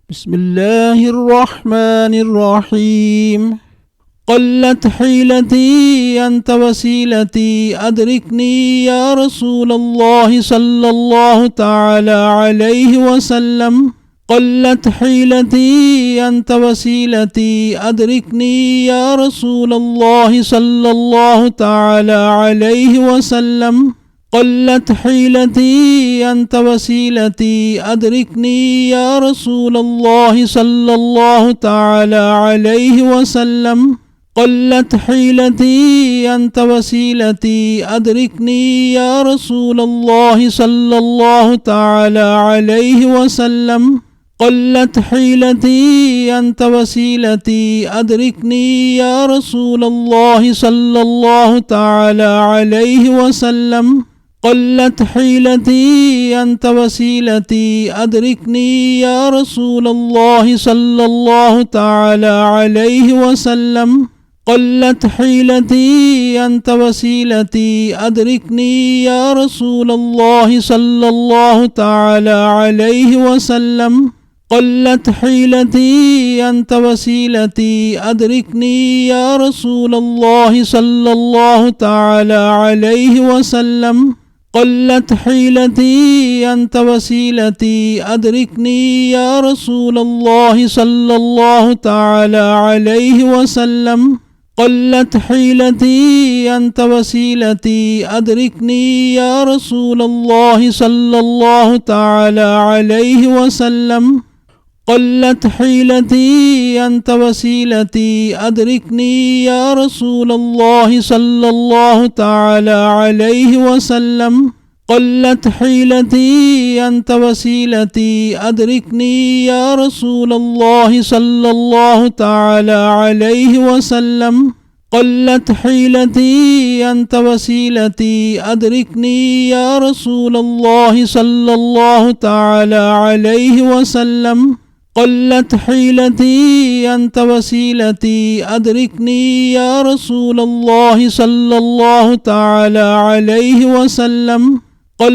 بسم الله الرحمن الرحيم. قلت حيلتي أنت وسيلتي أدركني يا رسول الله صلى الله تعالى عليه وسلم. قلت حيلتي أنت وسيلتي أدركني يا رسول الله صلى الله تعالى عليه وسلم. قلت حيلتي أنت وسيلتي أدركني يا رسول الله صلى الله تعالى عليه وسلم. قلت حيلتي أنت وسيلتي أدركني يا رسول الله صلى الله تعالى عليه وسلم. قلت حيلتي أنت وسيلتي أدركني يا رسول الله صلى الله تعالى عليه وسلم. قلت حيلتي أنت وسيلتي أدركني يا رسول الله صلى الله تعالى عليه وسلم. قلت حيلتي أنت وسيلتي أدركني يا رسول الله صلى الله تعالى عليه وسلم. قلت حيلتي أنت وسيلتي أدركني يا رسول الله صلى الله تعالى عليه وسلم. قلت حيلتي أنت وسيلتي أدركني يا رسول الله صلى الله تعالى عليه وسلم. قلت حيلتي أنت وسيلتي أدركني يا رسول الله صلى الله تعالى عليه وسلم. قلت حيلتي أنت وسيلتي أدركني يا رسول الله صلى الله تعالى عليه وسلم. قلت حيلتي أنت وسيلتي أدركني يا رسول الله صلى الله تعالى عليه وسلم. قلت حيلتي أنت وسيلتي أدركني يا رسول الله صلى الله تعالى عليه وسلم. قلت حيلتي أنت وسيلتي أدركني يا رسول الله صلى الله تعالى عليه وسلم.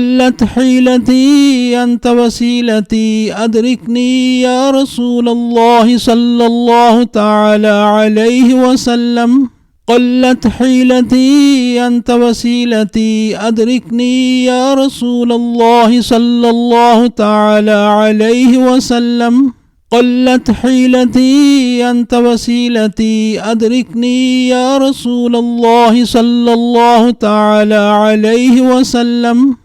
قلت حيلتي أنت وسيلتي أدركني يا رسول الله صلى الله تعالى عليه وسلم. قلت حيلتي أنت وسيلتي أدركني يا رسول الله صلى الله تعالى عليه وسلم. قلت حيلتي أنت وسيلتي أدركني يا رسول الله صلى الله تعالى عليه وسلم.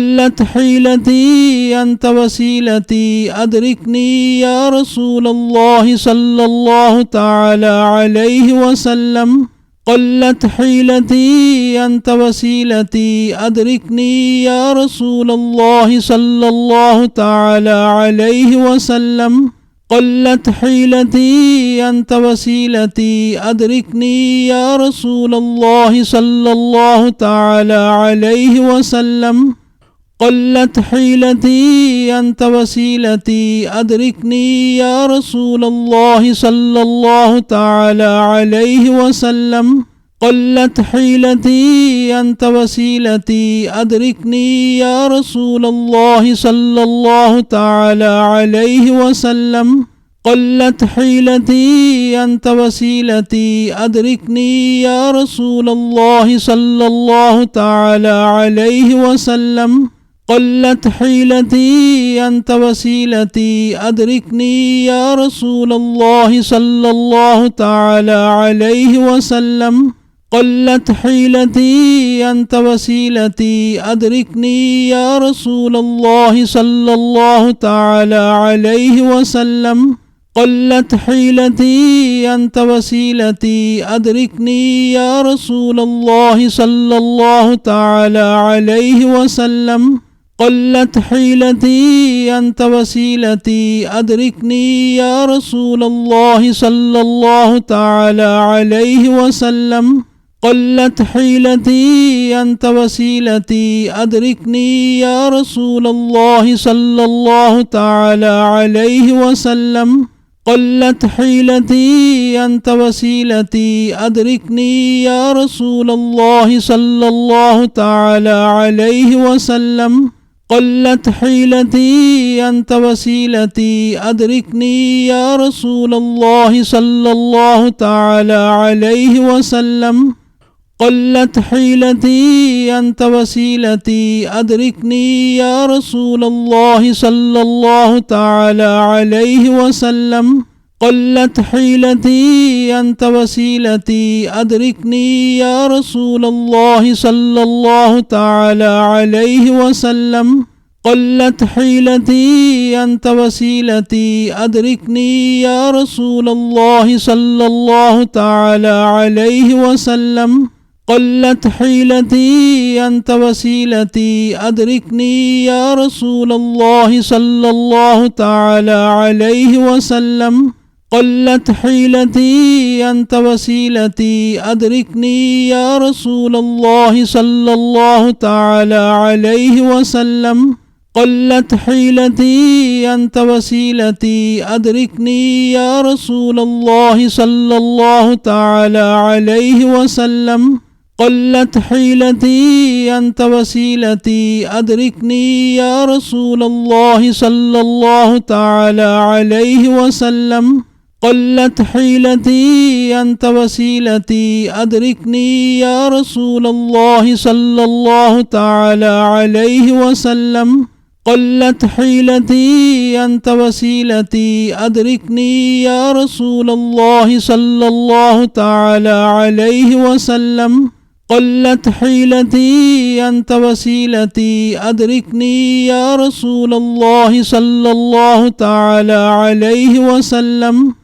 قلت حيلتي أنت وسيلتي أدركني يا رسول الله صلى الله تعالى عليه وسلم. قلت حيلتي أنت وسيلتي أدركني يا رسول الله صلى الله تعالى عليه وسلم. قلت حيلتي أنت وسيلتي أدركني يا رسول الله صلى الله تعالى عليه وسلم. قلت حيلتي أنت وسيلتي أدركني يا رسول الله صلى الله تعالى عليه وسلم. قلت حيلتي أنت وسيلتي أدركني يا رسول الله صلى الله تعالى عليه وسلم. قلت حيلتي أنت وسيلتي أدركني يا رسول الله صلى الله تعالى عليه وسلم. قلت حيلتي أنت وسيلتي أدركني يا رسول الله صلى الله تعالى عليه وسلم. قلت حيلتي أنت وسيلتي أدركني يا رسول الله صلى الله تعالى عليه وسلم. قلت حيلتي أنت وسيلتي أدركني يا رسول الله صلى الله تعالى عليه وسلم. قلت حيلتي أنت وسيلتي أدركني يا رسول الله صلى الله تعالى عليه وسلم. قلت حيلتي أنت وسيلتي أدركني يا رسول الله صلى الله تعالى عليه وسلم. قلت حيلتي أنت وسيلتي أدركني يا رسول الله صلى الله تعالى عليه وسلم. قلت حيلتي أنت وسيلتي أدركني يا رسول الله صلى الله تعالى عليه وسلم. قلت حيلتي أنت وسيلتي أدركني يا رسول الله صلى الله تعالى عليه وسلم. قلت حيلتي أنت وسيلتي أدركني يا رسول الله صلى الله تعالى عليه وسلم. قلت حيلتي أنت وسيلتي أدركني يا رسول الله صلى الله تعالى عليه وسلم. قلت حيلتي أنت وسيلتي أدركني يا رسول الله صلى الله تعالى عليه وسلم. قلت حيلتي أنت وسيلتي أدركني يا رسول الله صلى الله تعالى عليه وسلم. قلت حيلتي أنت وسيلتي أدركني يا رسول الله صلى الله تعالى عليه وسلم. قلت حيلتي أنت وسيلتي أدركني يا رسول الله صلى الله تعالى عليه وسلم. قلت حيلتي أنت وسيلتي أدركني يا رسول الله صلى الله تعالى عليه وسلم. قلت حيلتي أنت وسيلتي أدركني يا رسول الله صلى الله تعالى عليه وسلم. قلت حيلتي أنت وسيلتي أدركني يا رسول الله صلى الله تعالى عليه وسلم.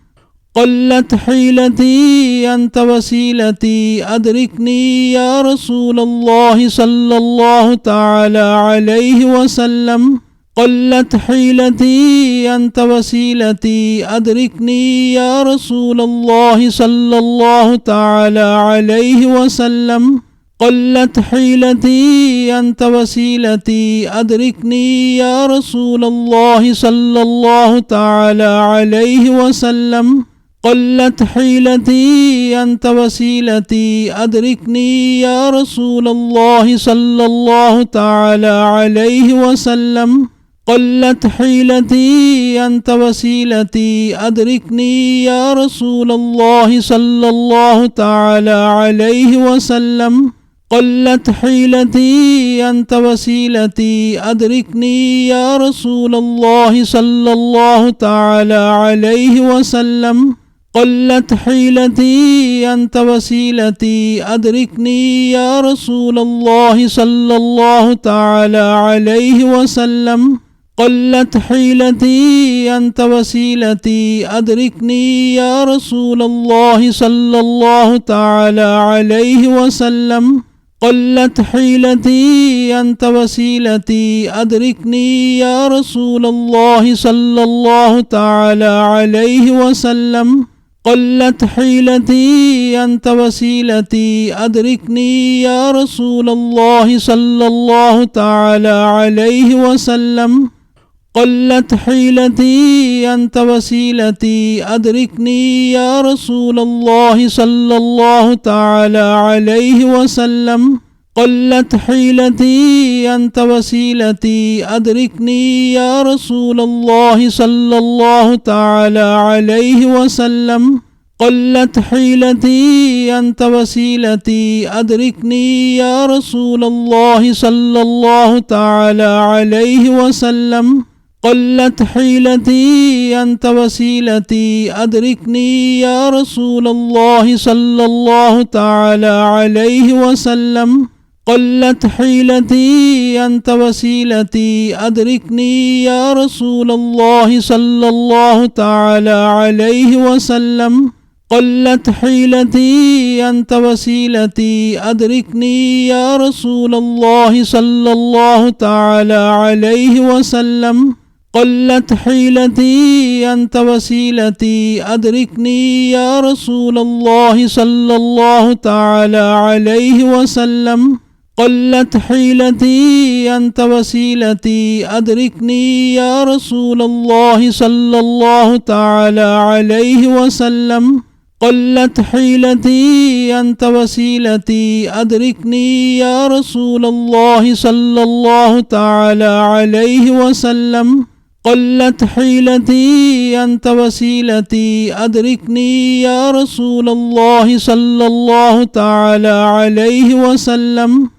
قلت حيلتي أنت وسيلتي أدركني يا رسول الله صلى الله تعالى عليه وسلم. قلت حيلتي أنت وسيلتي أدركني يا رسول الله صلى الله تعالى عليه وسلم. قلت حيلتي أنت وسيلتي أدركني يا رسول الله صلى الله تعالى عليه وسلم. قلت حيلتي أنت وسيلتي أدركني يا رسول الله صلى الله تعالى عليه وسلم. قلت حيلتي أنت وسيلتي أدركني يا رسول الله صلى الله تعالى عليه وسلم. قلت حيلتي أنت وسيلتي أدركني يا رسول الله صلى الله تعالى عليه وسلم. قلت حيلتي أنت وسيلتي أدركني يا رسول الله صلى الله تعالى عليه وسلم. قلت حيلتي أنت وسيلتي أدركني يا رسول الله صلى الله تعالى عليه وسلم. قلت حيلتي أنت وسيلتي أدركني يا رسول الله صلى الله تعالى عليه وسلم. قلت حيلتي أنت وسيلتي أدركني يا رسول الله صلى الله تعالى عليه وسلم. قلت حيلتي أنت وسيلتي أدركني يا رسول الله صلى الله تعالى عليه وسلم. قلت حيلتي أنت وسيلتي أدركني يا رسول الله صلى الله تعالى عليه وسلم. قلت حيلتي أنت وسيلتي أدركني يا رسول الله صلى الله تعالى عليه وسلم. قلت حيلتي أنت وسيلتي أدركني يا رسول الله صلى الله تعالى عليه وسلم. قلت حيلتي أنت وسيلتي أدركني يا رسول الله صلى الله تعالى عليه وسلم. قلت حيلتي أنت وسيلتي أدركني يا رسول الله صلى الله تعالى عليه وسلم. قلت حيلتي أنت وسيلتي أدركني يا رسول الله صلى الله تعالى عليه وسلم. قلت حيلتي أنت وسيلتي أدركني يا رسول الله صلى الله تعالى عليه وسلم. قلت حيلتي أنت وسيلتي أدركني يا رسول الله صلى الله تعالى عليه وسلم. قلت حيلتي أنت وسيلتي أدركني يا رسول الله صلى الله تعالى عليه وسلم.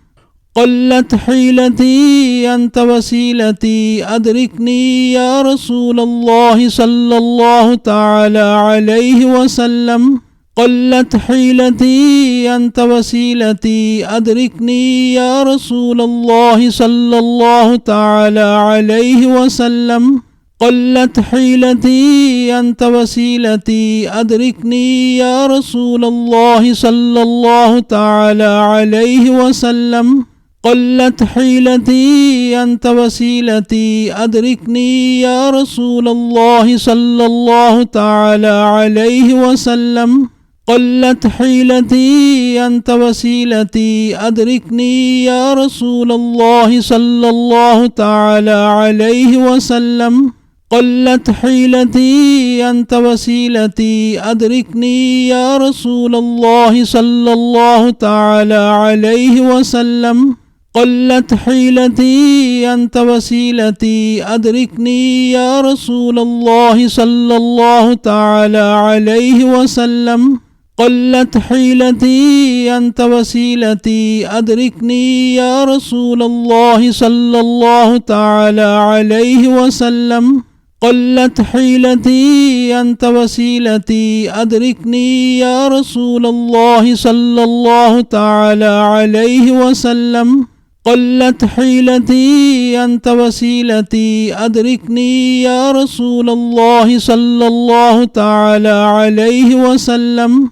قلت حيلتي أنت وسيلتي أدركني يا رسول الله صلى الله تعالى عليه وسلم. قلت حيلتي أنت وسيلتي أدركني يا رسول الله صلى الله تعالى عليه وسلم. قلت حيلتي أنت وسيلتي أدركني يا رسول الله صلى الله تعالى عليه وسلم. قلت حيلتي أنت وسيلتي أدركني يا رسول الله صلى الله تعالى عليه وسلم. قلت حيلتي أنت وسيلتي أدركني يا رسول الله صلى الله تعالى عليه وسلم. قلت حيلتي أنت وسيلتي أدركني يا رسول الله صلى الله تعالى عليه وسلم. قلت حيلتي أنت وسيلتي أدركني يا رسول الله صلى الله تعالى عليه وسلم. قلت حيلتي أنت وسيلتي أدركني يا رسول الله صلى الله تعالى عليه وسلم. قلت حيلتي أنت وسيلتي أدركني يا رسول الله صلى الله تعالى عليه وسلم. قلت حيلتي أنت وسيلتي أدركني يا رسول الله صلى الله تعالى عليه وسلم.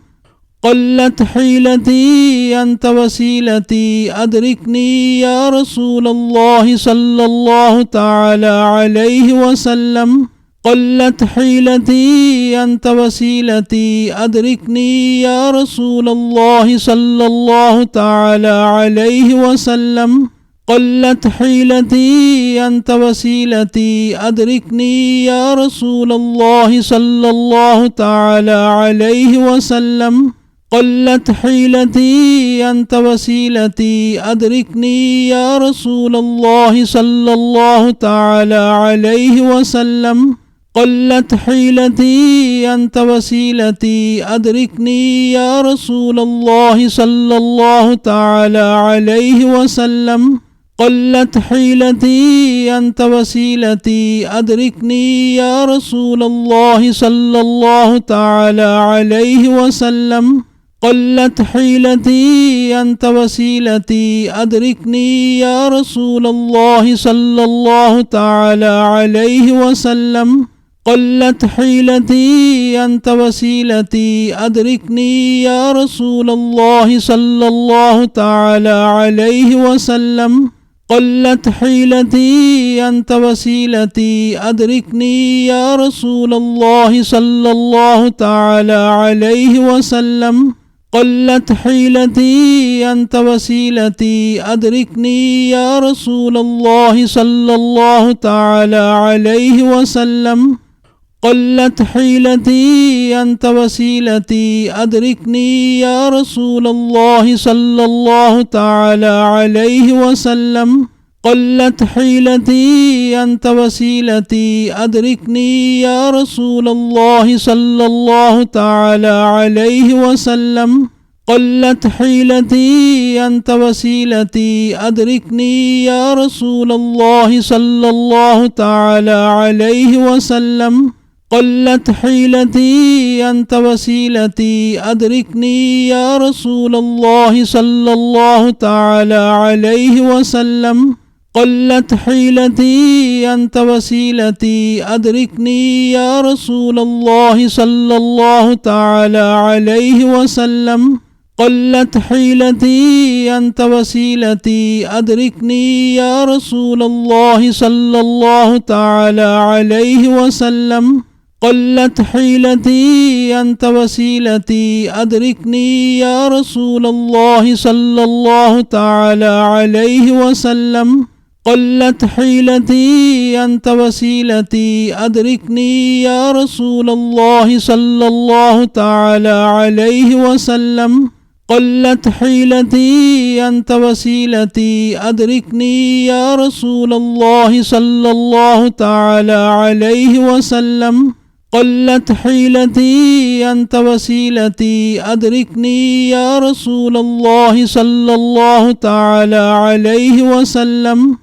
قلت حيلتي أنت وسيلتي أدركني يا رسول الله صلى الله تعالى عليه وسلم. قلت حيلتي أنت وسيلتي أدركني يا رسول الله صلى الله تعالى عليه وسلم. قلت حيلتي أنت وسيلتي أدركني يا رسول الله صلى الله تعالى عليه وسلم. قلت حيلتي أنت وسيلتي أدركني يا رسول الله صلى الله تعالى عليه وسلم. قلت حيلتي أنت وسيلتي أدركني يا رسول الله صلى الله تعالى عليه وسلم. قلت حيلتي أنت وسيلتي أدركني يا رسول الله صلى الله تعالى عليه وسلم. قلت حيلتي أنت وسيلتي أدركني يا رسول الله صلى الله تعالى عليه وسلم. قلت حيلتي أنت وسيلتي أدركني يا رسول الله صلى الله تعالى عليه وسلم. قلت حيلتي أنت وسيلتي أدركني يا رسول الله صلى الله تعالى عليه وسلم. قلت حيلتي أنت وسيلتي أدركني يا رسول الله صلى الله تعالى عليه وسلم. قلت حيلتي أنت وسيلتي أدركني يا رسول الله صلى الله تعالى عليه وسلم. قلت حيلتي أنت وسيلتي أدركني يا رسول الله صلى الله تعالى عليه وسلم. قلت حيلتي أنت وسيلتي أدركني يا رسول الله صلى الله تعالى عليه وسلم. قلت حيلتي أنت وسيلتي أدركني يا رسول الله صلى الله تعالى عليه وسلم. قلت حيلتي أنت وسيلتي أدركني يا رسول الله صلى الله تعالى عليه وسلم. قلت حيلتي أنت وسيلتي أدركني يا رسول الله صلى الله تعالى عليه وسلم. قلت حيلتي أنت وسيلتي أدركني يا رسول الله صلى الله تعالى عليه وسلم. قلت حيلتي أنت وسيلتي أدركني يا رسول الله صلى الله تعالى عليه وسلم. قلت حيلتي أنت وسيلتي أدركني يا رسول الله صلى الله تعالى عليه وسلم. قلت حيلتي أنت وسيلتي أدركني يا رسول الله صلى الله تعالى عليه وسلم.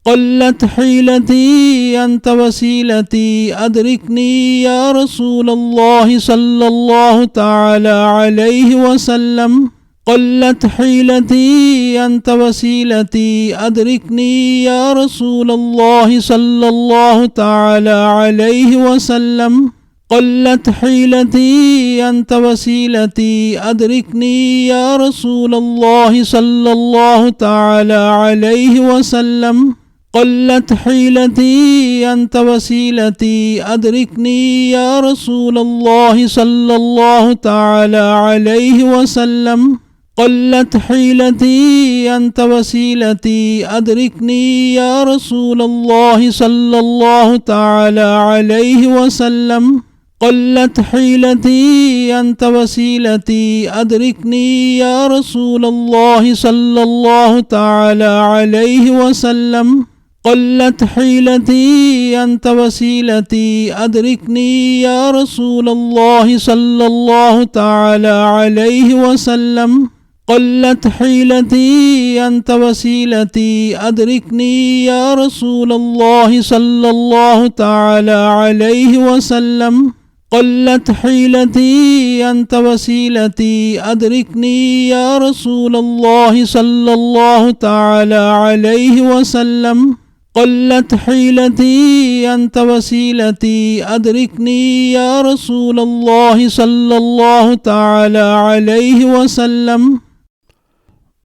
قلت حيلتي أنت وسيلتي أدركني يا رسول الله صلى الله تعالى عليه وسلم. قلت حيلتي أنت وسيلتي أدركني يا رسول الله صلى الله تعالى عليه وسلم. قلت حيلتي أنت وسيلتي أدركني يا رسول الله صلى الله تعالى عليه وسلم. قلت حيلتي أنت وسيلتي أدركني يا رسول الله صلى الله تعالى عليه وسلم. قلت حيلتي أنت وسيلتي أدركني يا رسول الله صلى الله تعالى عليه وسلم. قلت حيلتي أنت وسيلتي أدركني يا رسول الله صلى الله تعالى عليه وسلم. قلت حيلتي أنت وسيلتي أدركني يا رسول الله صلى الله تعالى عليه وسلم. قلت حيلتي أنت وسيلتي أدركني يا رسول الله صلى الله تعالى عليه وسلم. قلت حيلتي أنت وسيلتي أدركني يا رسول الله صلى الله تعالى عليه وسلم. قلت حيلتي أنت وسيلتي أدركني يا رسول الله صلى الله تعالى عليه وسلم.